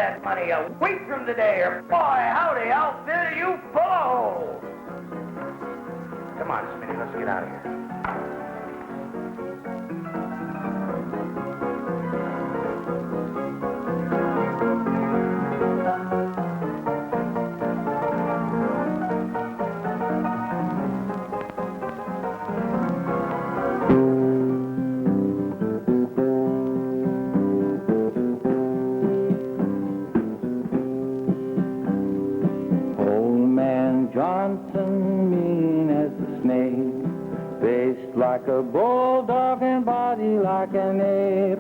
that money a week from today, or boy, howdy, I'll fill you full of holes. Come on, Smitty, let's get out of here. Like a bulldog and body like an ape.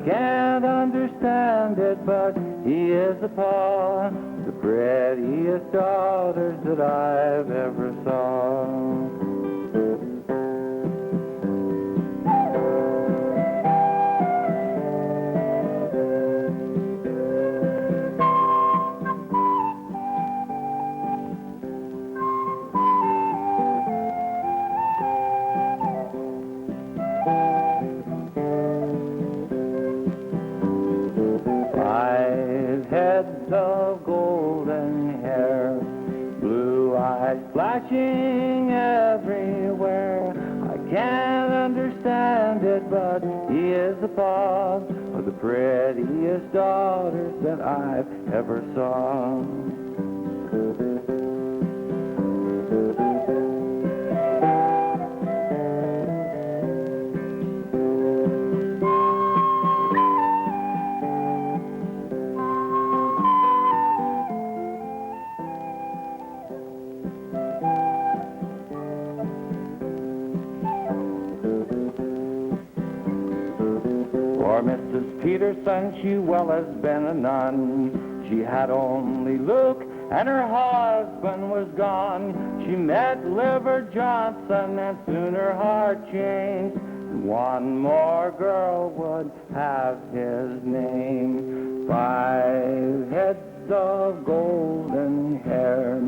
Can't understand it, but he is the paw, the prettiest daughters that I've ever saw. Of golden hair, blue eyes flashing everywhere. I can't understand it, but he is the father of the prettiest daughters that I've ever saw. For Mrs. Peterson, she well has been a nun. She had only Luke, and her husband was gone. She met Liver Johnson, and soon her heart changed. One more girl would have his name. 5 heads of golden hair,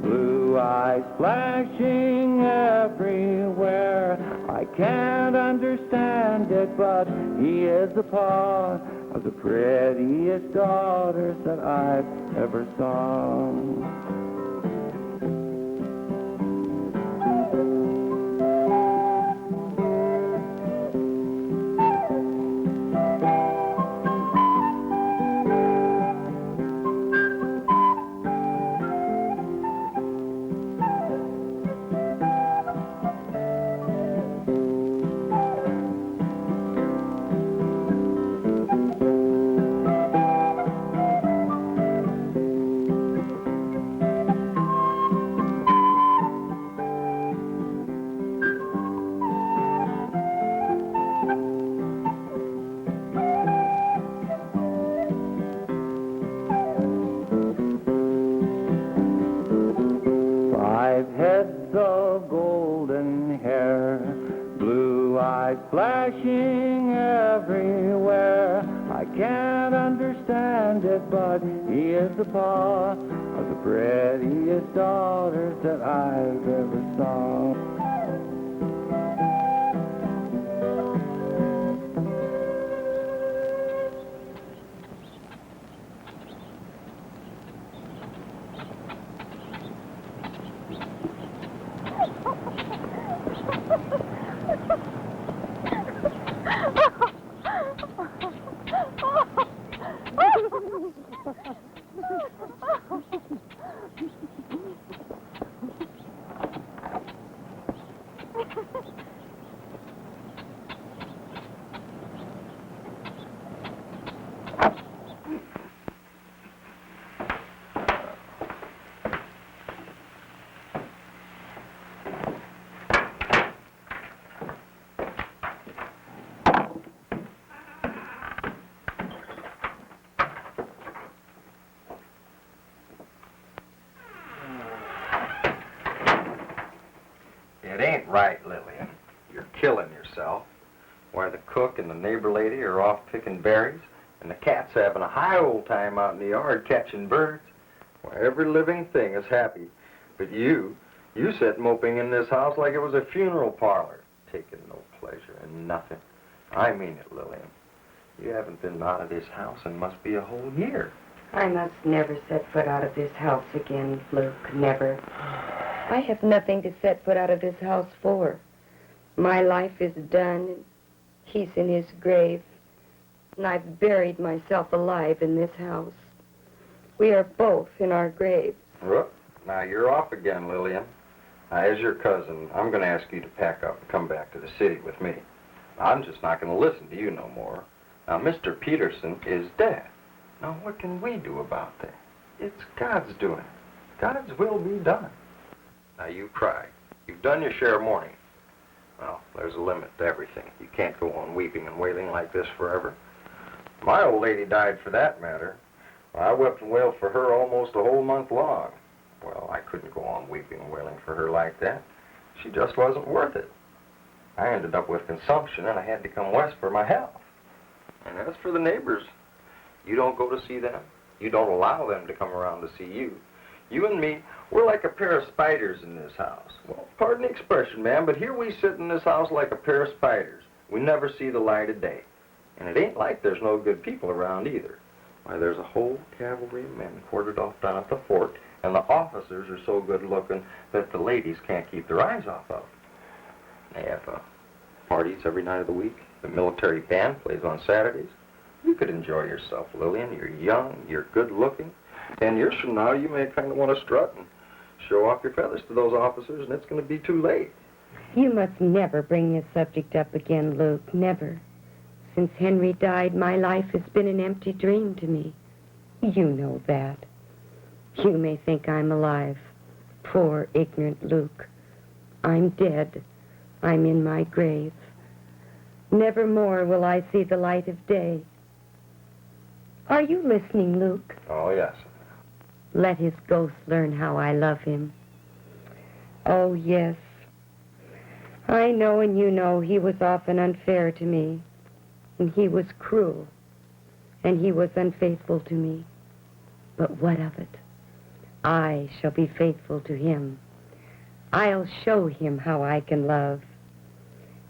blue eyes flashing everywhere. I can't understand it, but he is the paw of the prettiest daughters that I've ever saw. Flashing everywhere. I can't understand it, but he is the paw of the prettiest daughters that I've ever saw. It ain't right, Lillian. You're killing yourself. Why, the cook and the neighbor lady are off picking berries, and the cat's having a high old time out in the yard catching birds. Why, every living thing is happy. But you sit moping in this house like it was a funeral parlor, taking no pleasure in nothing. I mean it, Lillian. You haven't been out of this house in must be a whole year. I must never set foot out of this house again, Luke, never. I have nothing to set foot out of this house for. My life is done, and he's in his grave, and I've buried myself alive in this house. We are both in our graves. Well, now you're off again, Lillian. Now, as your cousin, I'm going to ask you to pack up and come back to the city with me. I'm just not going to listen to you no more. Now, Mr. Peterson is dead. Now, what can we do about that? It's God's doing. God's will be done. Now, you cry. You've done your share of mourning. Well, there's a limit to everything. You can't go on weeping and wailing like this forever. My old lady died for that matter. I wept and wailed for her almost a whole month long. Well, I couldn't go on weeping and wailing for her like that. She just wasn't worth it. I ended up with consumption, and I had to come west for my health. And as for the neighbors, you don't go to see them. You don't allow them to come around to see you. You and me, we're like a pair of spiders in this house. Well, pardon the expression, ma'am, but here we sit in this house like a pair of spiders. We never see the light of day. And it ain't like there's no good people around either. Why, there's a whole cavalry of men quartered off down at the fort, and the officers are so good looking that the ladies can't keep their eyes off of them. They have parties every night of the week. The military band plays on Saturdays. You could enjoy yourself, Lillian. You're young, you're good looking. 10 years from now, you may kind of want to strut and show off your feathers to those officers, and it's going to be too late. You must never bring this subject up again, Luke, never. Since Henry died, my life has been an empty dream to me. You know that. You may think I'm alive. Poor, ignorant Luke. I'm dead. I'm in my grave. Never more will I see the light of day. Are you listening, Luke? Oh, yes. Let his ghost learn how I love him. Oh, yes. I know and you know he was often unfair to me. And he was cruel. And he was unfaithful to me. But what of it? I shall be faithful to him. I'll show him how I can love.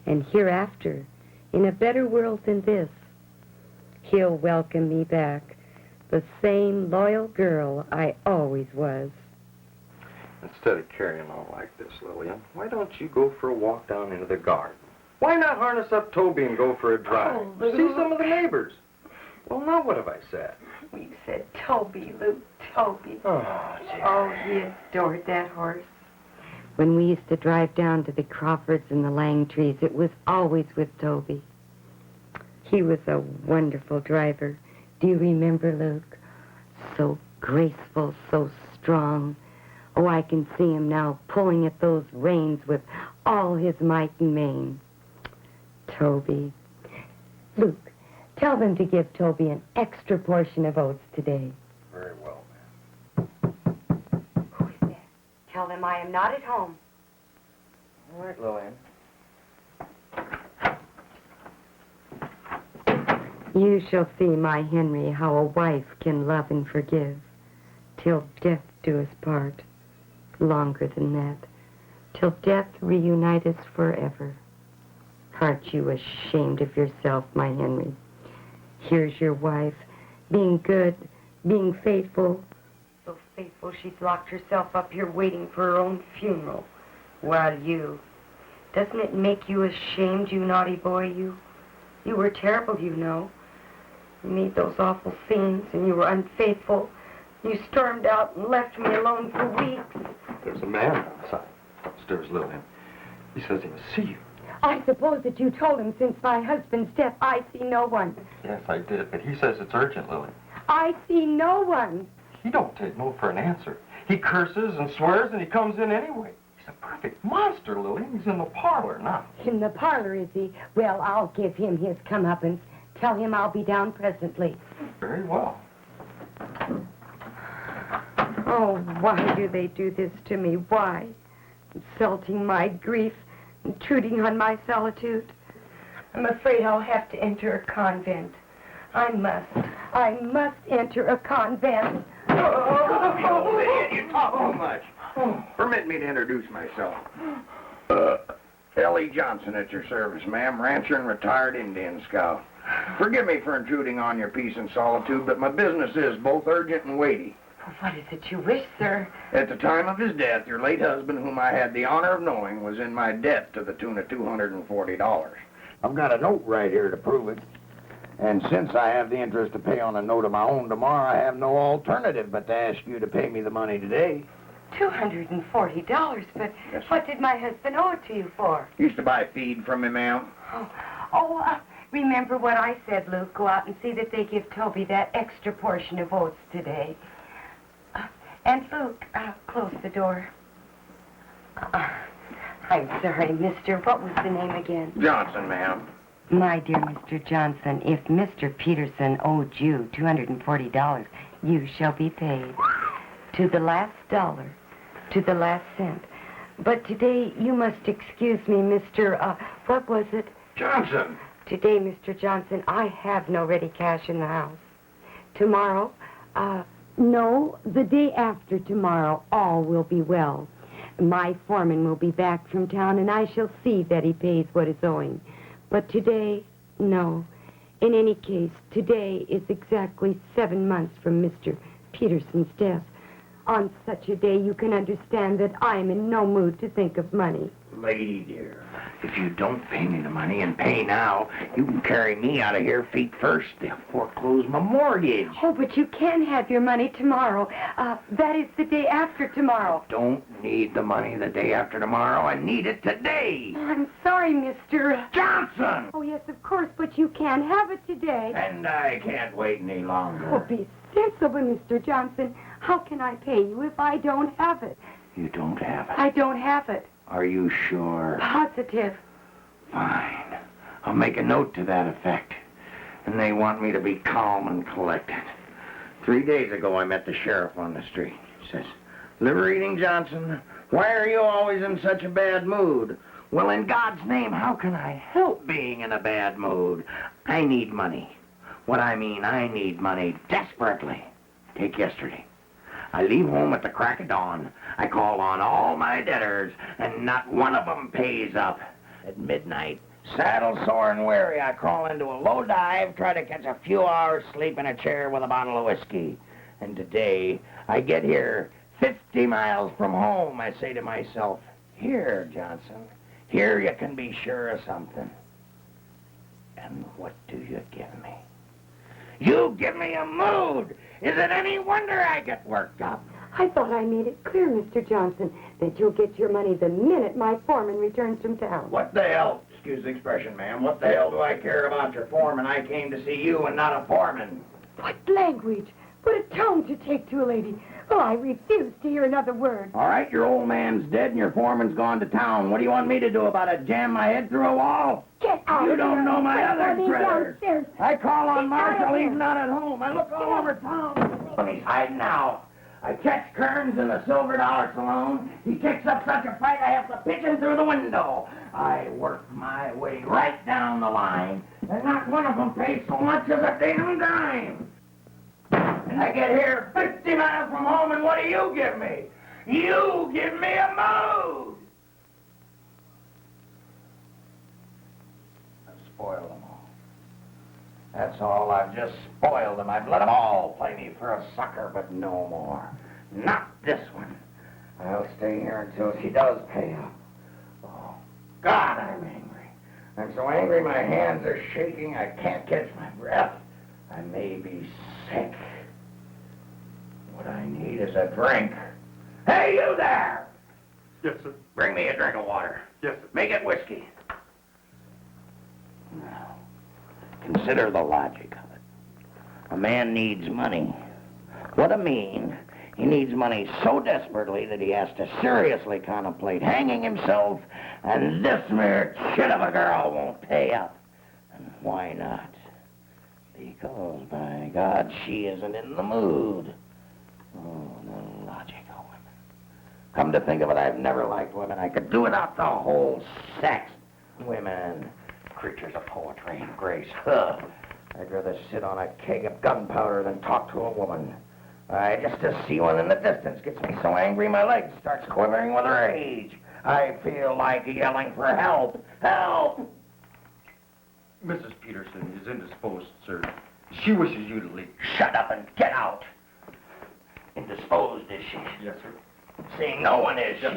And hereafter, in a better world than this, he'll welcome me back, the same loyal girl I always was. Instead of carrying on like this, Lillian, why don't you go for a walk down into the garden? Why not harness up Toby and go for a drive? Oh, Luke. See some of the neighbors. Well, now what have I said? You said Toby, Luke, Toby. Oh, dear. Oh, he adored that horse. When we used to drive down to the Crawfords and the Langtrees, it was always with Toby. He was a wonderful driver. Do you remember, Luke? So graceful, so strong. Oh, I can see him now pulling at those reins with all his might and main. Toby. Luke, tell them to give Toby an extra portion of oats today. Very well, ma'am. Who is that? Tell them I am not at home. All right, Lillian. You shall see, my Henry, how a wife can love and forgive, till death do us part. Longer than that, till death reunite us forever. Aren't you ashamed of yourself, my Henry? Here's your wife, being good, being faithful. So faithful she's locked herself up here waiting for her own funeral. While you... Doesn't it make you ashamed, you naughty boy, you? You were terrible, you know. You made those awful scenes, and you were unfaithful. You stormed out and left me alone for weeks. There's a man outside, upstairs, Lillian. He says he must see you. I suppose that you told him since my husband's death I see no one. Yes, I did, but he says it's urgent, Lillian. I see no one. He don't take no for an answer. He curses and swears, and he comes in anyway. He's a perfect monster, Lillian. He's in the parlor now. In the parlor, is he? Well, I'll give him his comeuppance. Tell him I'll be down presently. Very well. Oh, why do they do this to me? Why? Insulting my grief, intruding on my solitude. I'm afraid I'll have to enter a convent. I must enter a convent. Oh, Lillian, you talk too much. Permit me to introduce myself. Ellie Johnson at your service, ma'am. Rancher and retired Indian scout. Forgive me for intruding on your peace and solitude, but my business is both urgent and weighty. What is it you wish, sir? At the time of his death, your late husband, whom I had the honor of knowing, was in my debt to the tune of $240. I've got a note right here to prove it. And since I have the interest to pay on a note of my own tomorrow, I have no alternative but to ask you to pay me the money today. $240, but what did my husband owe it to you for? Used to buy feed from me, ma'am. Remember what I said, Luke. Go out and see that they give Toby that extra portion of oats today. And Luke, close the door. I'm sorry, mister. What was the name again? Johnson, ma'am. My dear Mr. Johnson, if Mr. Peterson owed you $240, you shall be paid. To the last dollar, to the last cent. But today, you must excuse me, Mr. What was it? Johnson! Today, Mr. Johnson, I have no ready cash in the house. Tomorrow, no, the day after tomorrow, all will be well. My foreman will be back from town, and I shall see that he pays what is owing. But today, no. In any case, today is exactly 7 months from Mr. Peterson's death. On such a day, you can understand that I am in no mood to think of money. Lady dear, if you don't pay me the money and pay now, you can carry me out of here feet first. They'll foreclose my mortgage. Oh, but you can have your money tomorrow. That is the day after tomorrow. Don't need the money the day after tomorrow. I need it today. Oh, I'm sorry, Mr. Johnson! Oh, yes, of course, but you can't have it today. And I can't wait any longer. Oh, be sensible, Mr. Johnson. How can I pay you if I don't have it? You don't have it? I don't have it. Are you sure? Positive. Fine. I'll make a note to that effect. And they want me to be calm and collected. 3 days ago, I met the sheriff on the street. He says, "Liver-eating Johnson, why are you always in such a bad mood?" Well, in God's name, how can I help being in a bad mood? I need money. What I mean, I need money desperately. Take yesterday. I leave home at the crack of dawn. I call on all my debtors, and not one of them pays up. At midnight, saddle sore and weary, I crawl into a low dive, try to catch a few hours sleep in a chair with a bottle of whiskey. And today, I get here 50 miles from home. I say to myself, "Here, Johnson, here you can be sure of something." And what do you give me? You give me a mood! Is it any wonder I get worked up? I thought I made it clear, Mr. Johnson, that you'll get your money the minute my foreman returns from town. What the hell? Excuse the expression, ma'am. What the hell do I care about your foreman? I came to see you and not a foreman. What language? What a tone to take to a lady. Oh, I refuse to hear another word. All right, your old man's dead and your foreman's gone to town. What do you want me to do about it? Jam my head through a wall? Get out! You don't know my other critters. Downstairs. I call on Get out of Marshall, here. he's not at home. I look all over town. He's hiding now. I catch Kearns in the Silver Dollar Saloon. He kicks up such a fight I have to pitch him through the window. I work my way right down the line, and not one of them pays so much as a damn dime. And I get here 50 miles from home, and what do you give me? You give me a mood! I've spoiled them all. That's all. I've just spoiled them. I've let them all play me for a sucker, but no more. Not this one. I'll stay here until she does pay up. Oh, God, I'm angry. I'm so angry my hands are shaking, I can't catch my breath. I may be sick. What I need is a drink. Hey, you there! Yes, sir. Bring me a drink of water. Yes, sir. Make it whiskey. Now, consider the logic of it. A man needs money. What a mean. He needs money so desperately that he has to seriously contemplate hanging himself, and this mere chit of a girl won't pay up. And why not? Because, by God, she isn't in the mood. Oh, the logic of women. Come to think of it, I've never liked women. I could do without the whole sex. Women, creatures of poetry and grace. Ugh. I'd rather sit on a keg of gunpowder than talk to a woman. Just to see one in the distance gets me so angry my legs starts quivering with rage. I feel like yelling for help. Help! Mrs. Peterson is indisposed, sir. She wishes you to leave. Shut up and get out. Indisposed, is she? Yes, sir. Seeing no one, is she?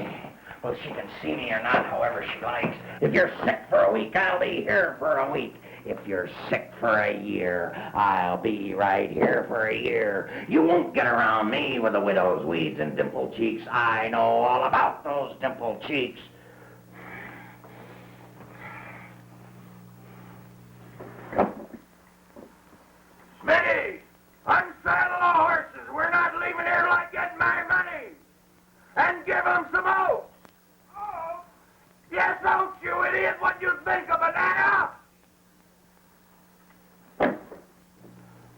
Well, she can see me or not, however she likes. If you're sick for a week, I'll be here for a week. If you're sick for a year, I'll be right here for a year. You won't get around me with the widow's weeds and dimpled cheeks. I know all about those dimpled cheeks. Smitty, unsaddle the horses. We're not leaving here like getting my money. And give them some oats. Oh. Yes, oats, you idiot. What do you think, a banana?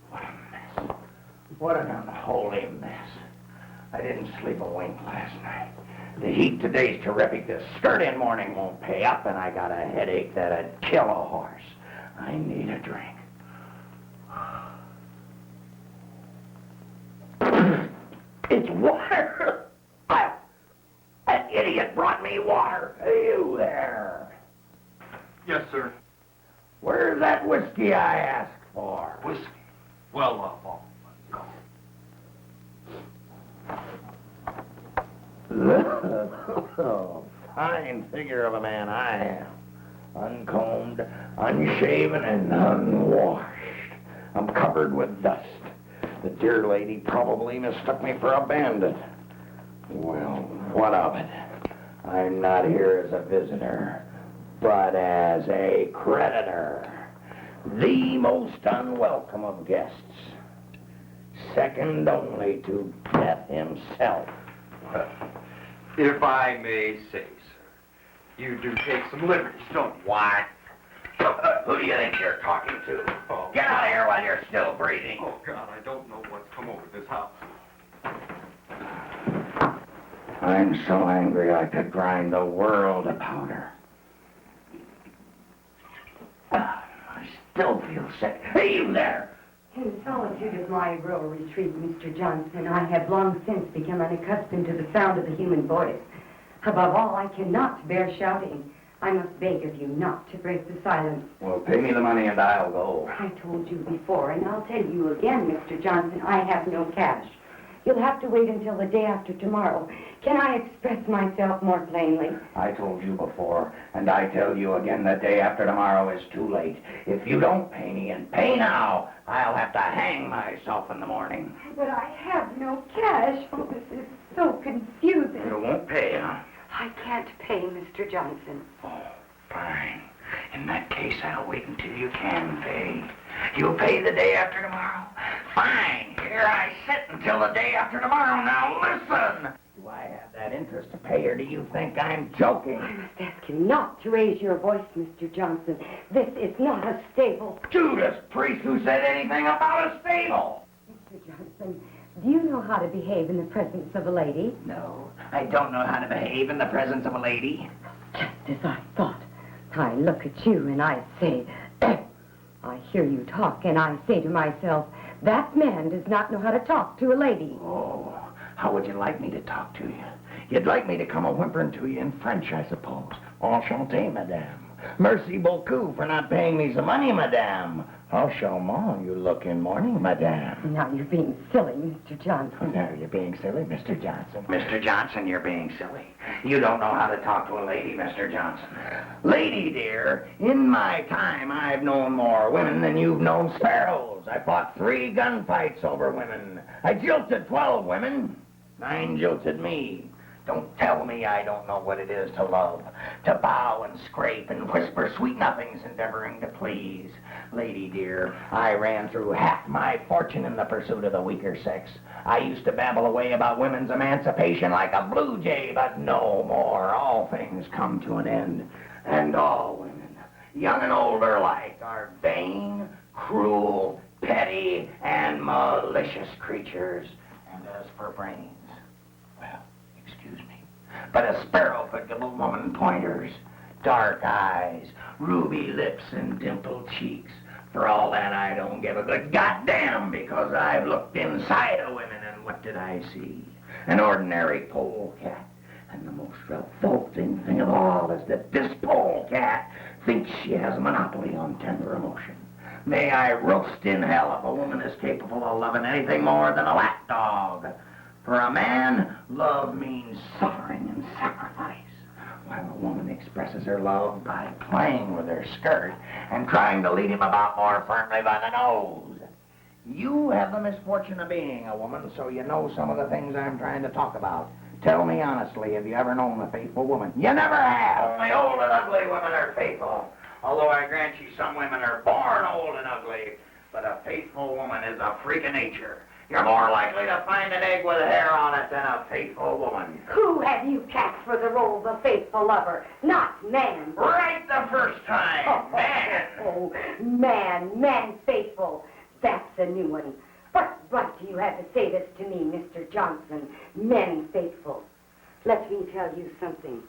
What a mess. What an unholy mess. I didn't sleep a wink last night. The heat today's terrific. The skirt-in morning won't pay up, and I got a headache that'd kill a horse. I need a drink. It's water! That idiot brought me water. Hey, you there. Yes, sir. Where's that whiskey I asked for? Whiskey. Well, Oh, fine figure of a man I am. Uncombed, unshaven, and unwashed. I'm covered with dust. The dear lady probably mistook me for a bandit. Well, what of it? I'm not here as a visitor, but as a creditor. The most unwelcome of guests. Second only to death himself. if I may say, sir, you do take some liberties, don't you? What? Who do you think you're talking to? Oh. Get out of here while you're still breathing. Oh, God, I don't know what's come over this house. I'm so angry I could grind the world to powder. I still feel sick. Hey, you there! In the solitude of my rural retreat, Mr. Johnson, I have long since become unaccustomed to the sound of the human voice. Above all, I cannot bear shouting. I must beg of you not to break the silence. Well, pay me the money and I'll go. I told you before, and I'll tell you again, Mr. Johnson, I have no cash. You'll have to wait until the day after tomorrow. Can I express myself more plainly? I told you before, and I tell you again, the day after tomorrow is too late. If you don't pay me, and pay now, I'll have to hang myself in the morning. But I have no cash. Oh, this is so confusing. You won't pay, huh? I can't pay, Mr. Johnson. Oh, fine. In that case, I'll wait until you can pay. You'll pay the day after tomorrow? Fine. Here I sit until the day after tomorrow. Now listen! Do I have that interest to pay, or do you think I'm joking? I must ask you not to raise your voice, Mr. Johnson. This is not a stable. Judas Priest, who said anything about a stable? Mr. Johnson, do you know how to behave in the presence of a lady? No, I don't know how to behave in the presence of a lady. Just as I thought. I look at you and I say, I hear you talk and I say to myself, that man does not know how to talk to a lady. Oh, how would you like me to talk to you? You'd like me to come a-whimpering to you in French, I suppose. Enchanté, madame. Merci beaucoup for not paying me some money, madame. How charmant you look in mourning, madame. Now you're being silly, Mr. Johnson. Now you're being silly, Mr. Johnson. Mr. Johnson, you're being silly. You don't know how to talk to a lady, Mr. Johnson. Lady, dear, in my time, I've known more women than you've known sparrows. I fought 3 gunfights over women. I jilted 12 women. 9 jilted me. Don't tell me I don't know what it is to love, to bow and scrape and whisper sweet nothings endeavoring to please. Lady dear, I ran through half my fortune in the pursuit of the weaker sex. I used to babble away about women's emancipation like a blue jay, but no more. All things come to an end, and all women, young and old alike, are vain, cruel, petty, and malicious creatures. And as for brains, well, excuse me, but a sparrow could give a woman pointers. Dark eyes, ruby lips, and dimpled cheeks. For all that, I don't give a good goddamn, because I've looked inside of women, and what did I see? An ordinary polecat. And the most revolting thing of all is that this polecat thinks she has a monopoly on tender emotion. May I roast in hell if a woman is capable of loving anything more than a lapdog. For a man, love means suffering and sacrifice, while a woman expresses her love by playing with her skirt and trying to lead him about more firmly by the nose. You have the misfortune of being a woman, so you know some of the things I'm trying to talk about. Tell me honestly, have you ever known a faithful woman? You never have. Only old and ugly women are faithful. Although I grant you some women are born old and ugly, but a faithful woman is a freak of nature. You're more likely to find an egg with hair on it than a faithful woman. Who have you cast for the role of a faithful lover? Not man. Right the first time, man. Oh, man faithful. That's a new one. What right do you have to say this to me, Mr. Johnson? Men faithful. Let me tell you something.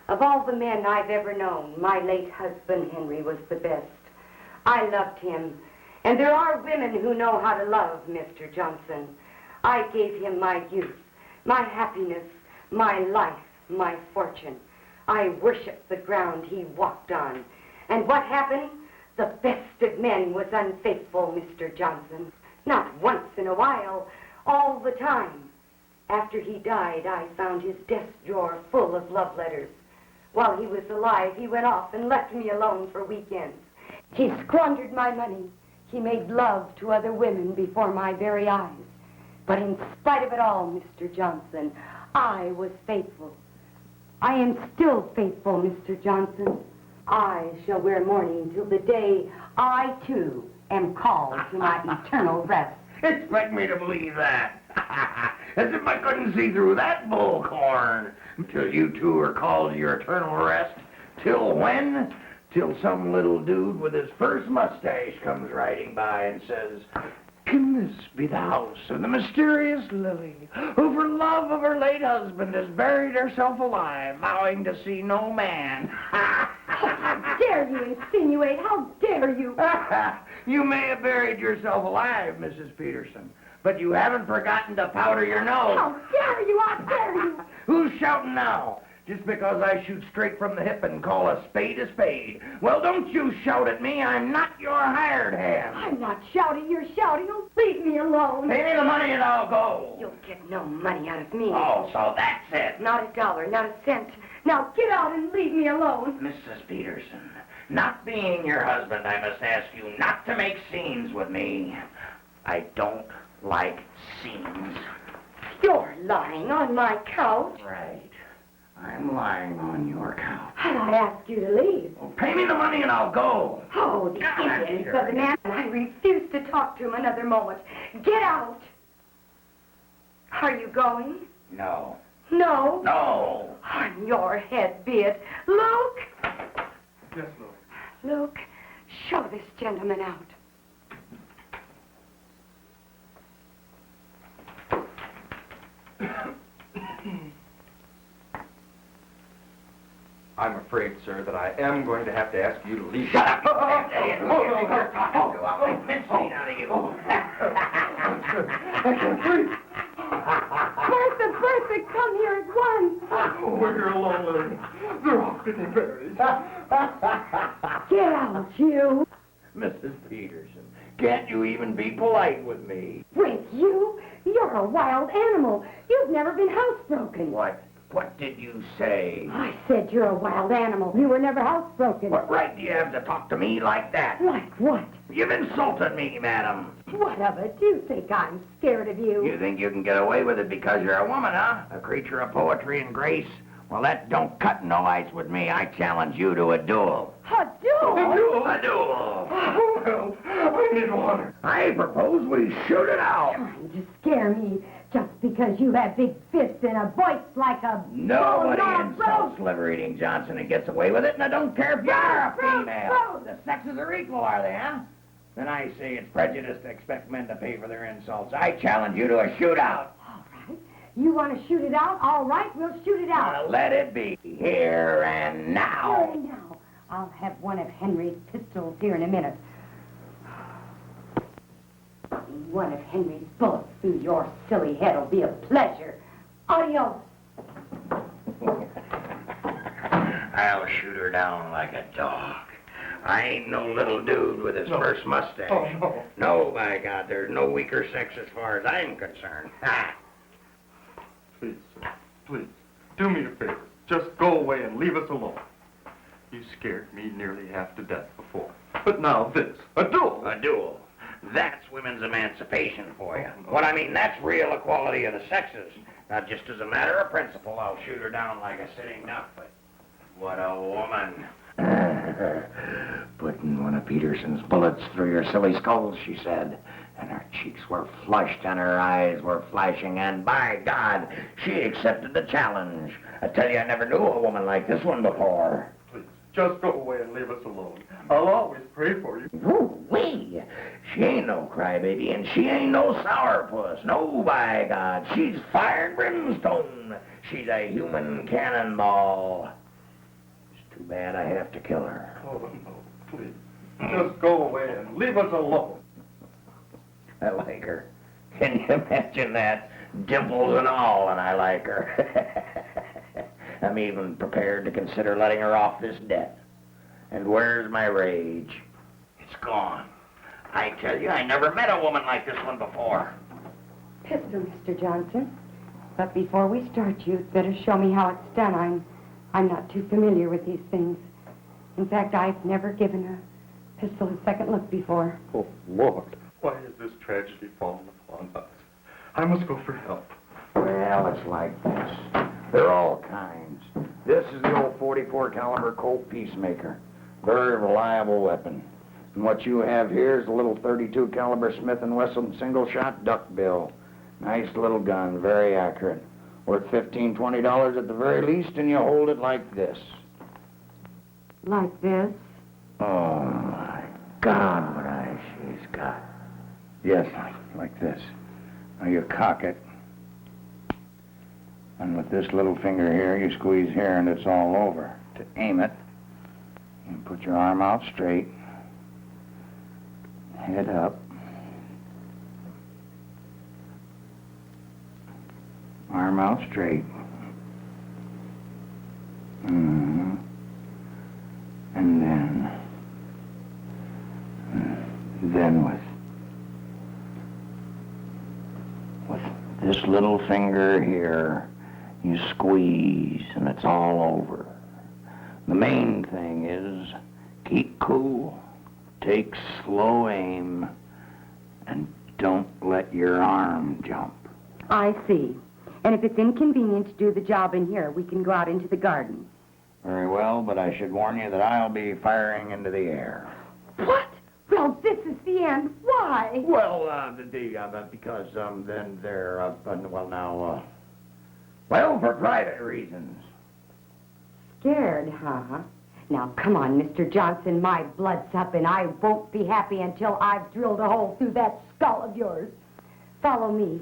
Of all the men I've ever known, my late husband Henry was the best. I loved him. And there are women who know how to love, Mr. Johnson. I gave him my youth, my happiness, my life, my fortune. I worshiped the ground he walked on. And what happened? The best of men was unfaithful, Mr. Johnson. Not once in a while, all the time. After he died, I found his desk drawer full of love letters. While he was alive, he went off and left me alone for weekends. He squandered my money. He made love to other women before my very eyes. But in spite of it all, Mr. Johnson, I was faithful. I am still faithful, Mr. Johnson. I shall wear mourning till the day I, too, am called to my eternal rest. Expect me to believe that. As if I couldn't see through that bullcorn. Till you two are called to your eternal rest. Till when? Till some little dude with his first mustache comes riding by and says, "Can this be the house of the mysterious Lily, who for love of her late husband has buried herself alive, vowing to see no man?" How dare you insinuate? How dare you? You may have buried yourself alive, Mrs. Peterson, but you haven't forgotten to powder your nose. How dare you? How dare you? Who's shouting now? Just because I shoot straight from the hip and call a spade a spade. Well, don't you shout at me. I'm not your hired hand. I'm not shouting. You're shouting. Oh, leave me alone. Pay me the money and I'll go. You'll get no money out of me. Oh, so that's it. Not a dollar, not a cent. Now get out and leave me alone. Mrs. Peterson, not being your husband, I must ask you not to make scenes with me. I don't like scenes. You're lying on my couch. Right. I'm lying on your couch. And I ask you to leave. Well, pay me the money and I'll go. Oh, the impudence of the man. I refuse to talk to him another moment. Get out. Are you going? No. No? No. On your head be it. Luke! Yes, Lord. Luke, show this gentleman out. I'm afraid, sir, that I am going to have to ask you to leave. Shut up! Out of you. I can't breathe. Bertha, come here at once. Oh, you're alone, Lillian. They're off to be buried. Get out, you. Mrs. Peterson, can't you even be polite with me? With you? You're a wild animal. You've never been housebroken. What did you say? I said you're a wild animal. You were never housebroken. What right do you have to talk to me like that? Like what? You've insulted me, madam. What of it? Do you think I'm scared of you? You think you can get away with it because you're a woman, huh? A creature of poetry and grace? Well, that don't cut no ice with me. I challenge you to a duel. A duel? A duel. Oh, help. I need water. I propose we shoot it out. Trying to scare me just because you have big fists and a voice like a Nobody bulldog insults liver-eating Johnson and gets away with it, and I don't care if you're a female. The sexes are equal, are they, huh? Then I say it's prejudice to expect men to pay for their insults. I challenge you to a shootout. All right. You want to shoot it out? All right, we'll shoot it out. Now, let it be here and now. Here and now. I'll have one of Henry's pistols here in a minute. One of Henry's bullets through your silly head will be a pleasure. Adios. I'll shoot her down like a dog. I ain't no little dude with his first mustache. Oh, no. No, by God, there's no weaker sex as far as I'm concerned. Ha! Please, sir, please, do me a favor. Just go away and leave us alone. You scared me nearly half to death before. But now this, a duel. A duel. That's women's emancipation for you. What I mean, that's real equality of the sexes. Not just as a matter of principle, I'll shoot her down like a sitting duck, but what a woman. Putting one of Peterson's bullets through your silly skull, she said. And her cheeks were flushed and her eyes were flashing, and by God, she accepted the challenge. I tell you, I never knew a woman like this one before. Please, just go away and leave us alone. I'll always pray for you. Woo-wee! She ain't no crybaby, and she ain't no sourpuss. No, by God, she's fire and brimstone. She's a human cannonball. It's too bad I have to kill her. Oh, no, please. Just go away and leave us alone. I like her. Can you imagine that? Dimples and all, and I like her. I'm even prepared to consider letting her off this debt. And where's my rage? It's gone. I tell you, I never met a woman like this one before. Pistol, Mr. Johnson. But before we start, you'd better show me how it's done. I'm not too familiar with these things. In fact, I've never given a pistol a second look before. Oh, Lord. Why has this tragedy fallen upon us? I must go for help. Well, it's like this. They're all kinds. This is the old 44 caliber Colt Peacemaker. Very reliable weapon. And what you have here is a little 32 caliber Smith & Wesson single-shot duckbill. Nice little gun, very accurate. Worth $15, $20 at the very least, and you hold it like this. Like this? Oh, my God, what eyes she's got. Yes, like this. Now you cock it. And with this little finger here, you squeeze here and it's all over. To aim it, you put your arm out straight, head up, arm out straight. And then with this little finger here, you squeeze and it's all over. The main thing is keep cool, take slow aim, and don't let your arm jump. I see. And if it's inconvenient to do the job in here, we can go out into the garden. Very well, but I should warn you that I'll be firing into the air. What? Well, this is the end. Why? Well, because then they're, for private reasons. Scared, huh? Now, come on, Mr. Johnson. My blood's up, and I won't be happy until I've drilled a hole through that skull of yours. Follow me.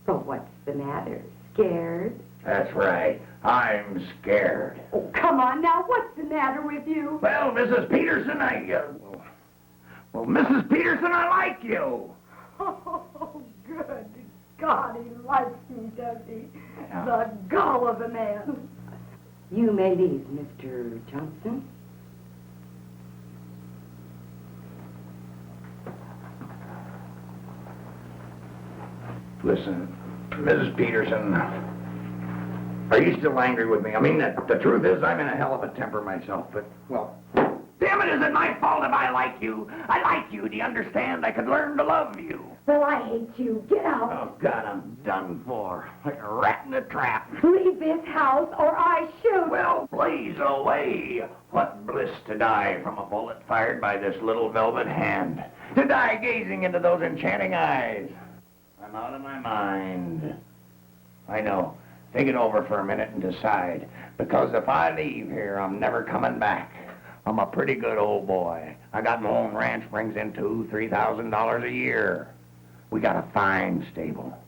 Oh, what's the matter? Scared? That's right. I'm scared. Oh, come on now. What's the matter with you? Well, Mrs. Peterson, Mrs. Peterson, I like you. Oh, good God, he likes me, does he? Yeah. The gall of a man. You may leave, Mr. Johnson. Listen, Mrs. Peterson, are you still angry with me? I mean, the truth is I'm in a hell of a temper myself, but, damn it, is it my fault if I like you? I like you, do you understand? I could learn to love you. Well, I hate you. Get out. Oh, God, I'm done for. Like a rat in a trap. Leave this house or I shoot. Well, please away. What bliss to die from a bullet fired by this little velvet hand. To die gazing into those enchanting eyes. I'm out of my mind. I know. Think it over for a minute and decide. Because if I leave here, I'm never coming back. I'm a pretty good old boy. I got my own ranch, brings in $2,000-$3,000 a year. We got a fine stable.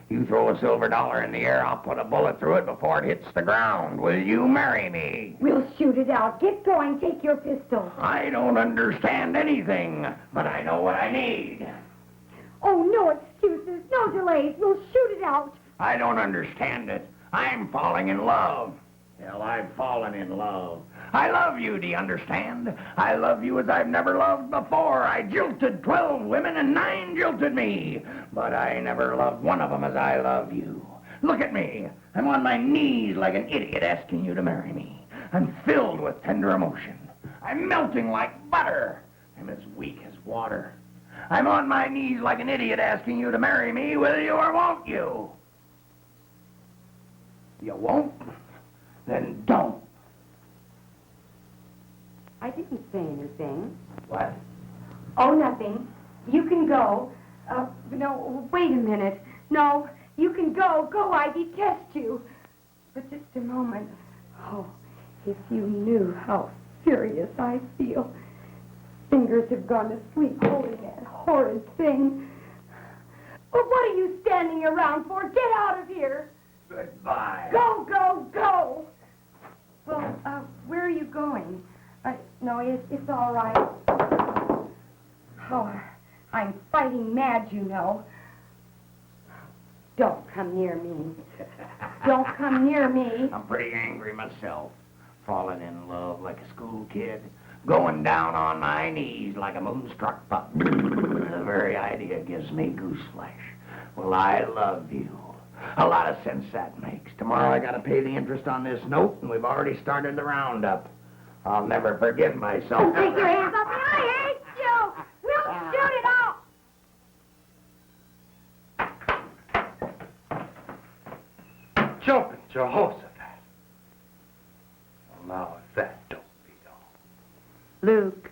You throw a silver dollar in the air, I'll put a bullet through it before it hits the ground. Will you marry me? We'll shoot it out. Get going. Take your pistol. I don't understand anything, but I know what I need. Oh, no excuses. No delays. We'll shoot it out. I don't understand it. I'm falling in love. Well, I've fallen in love. I love you, do you understand? I love you as I've never loved before. I jilted 12 women and 9 jilted me. But I never loved one of them as I love you. Look at me. I'm on my knees like an idiot asking you to marry me. I'm filled with tender emotion. I'm melting like butter. I'm as weak as water. I'm on my knees like an idiot asking you to marry me, will you or won't you? You won't? Then don't. I didn't say anything. What? Oh, nothing. You can go. No, wait a minute. No, you can go. Go, I detest you. But just a moment. Oh, if you knew how furious I feel. Fingers have gone to sleep holding that horrid thing. Well, what are you standing around for? Get out of here. Goodbye. Go, go, go. Well, where are you going? No, it's all right. Oh, I'm fighting mad, you know. Don't come near me. Don't come near me. I'm pretty angry myself. Falling in love like a school kid. Going down on my knees like a moonstruck pup. The very idea gives me goose flesh. Well, I love you. A lot of sense that makes. Tomorrow I gotta pay the interest on this note, and we've already started the roundup. I'll never forgive myself. Take your hands off me. I hate you. We'll shoot it out. Jumping Jehoshaphat. Well, now if that don't beat all. Luke,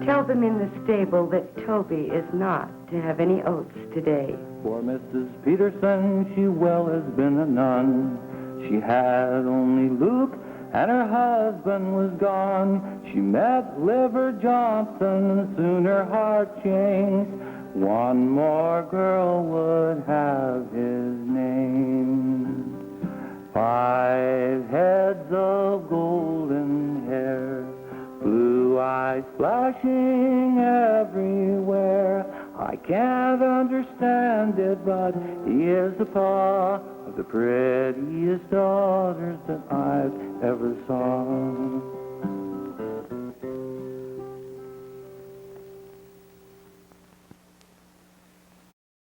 tell them in the stable that Toby is not to have any oats today. For Mrs. Peterson, she well has been a nun. She had only Luke, and her husband was gone. She met Liver Johnson, and soon her heart changed. One more girl would have his name. 5 heads of golden hair, blue eyes flashing everywhere. I can't understand it, but he is the pa of the prettiest daughters that I've ever saw.